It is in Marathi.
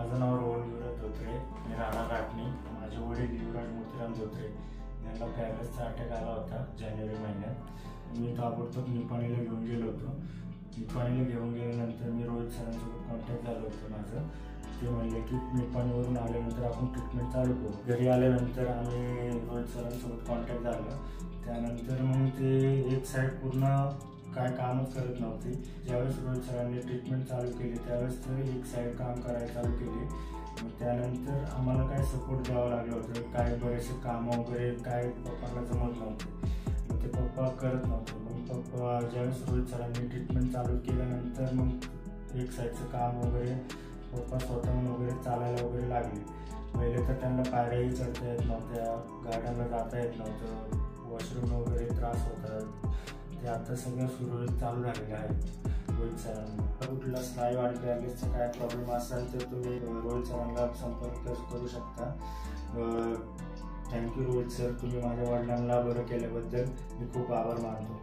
माझं नाव रोहन युवराज धोत्रे, मी राहणार राटणी. माझे वडील युवराज मोतीराम धोत्रे यांना पॅरालिसचा अटॅक आला होता जानेवारी महिन्यात. मी ताबडतोब निपाणीला घेऊन गेलो होतो. निपाणीला घेऊन गेल्यानंतर मी रोहित सरांसोबत कॉन्टॅक्ट झालं होतं माझं. ते म्हणले की निपाणीवरून आल्यानंतर आपण ट्रीटमेंट चालू करू. घरी आल्यानंतर आम्ही रोहित सरांसोबत कॉन्टॅक्ट झाला. त्यानंतर मग ते एक साईड पूर्ण काय कामच करत नव्हती. ज्यावेळेस रोहित सरांनी ट्रीटमेंट चालू केली त्यावेळेस तर एक साईड काम करायला चालू केली. मग त्यानंतर आम्हाला काय सपोर्ट द्यावं लागलं होतं. काय बरेचसे कामं वगैरे काय पप्पाला जमत नव्हते, मग ते पप्पा करत नव्हते. मग पप्पा ज्यावेळेस रोहित सरांनी ट्रीटमेंट चालू केल्यानंतर मग एक साईडचं काम वगैरे पप्पा स्वतःहून वगैरे चालायला वगैरे लागले. पहिले तर त्यांना पायऱ्याही चढता येत नव्हत्या, गाड्यांना जाता येत नव्हतं, वॉशरूम वगैरे त्रास होतात. ते आता सगळं सुरळीत चालू झालेलं आहे रोहित सरांना. कुठला स्नायू आणि पॅरालिसचा काय प्रॉब्लेम असेल तर तुम्ही रोहित सरांना संपर्क करू शकता. थँक्यू रोहित सर, तुम्ही माझ्या वडिलांना बरं केल्याबद्दल मी खूप आभार मानतो.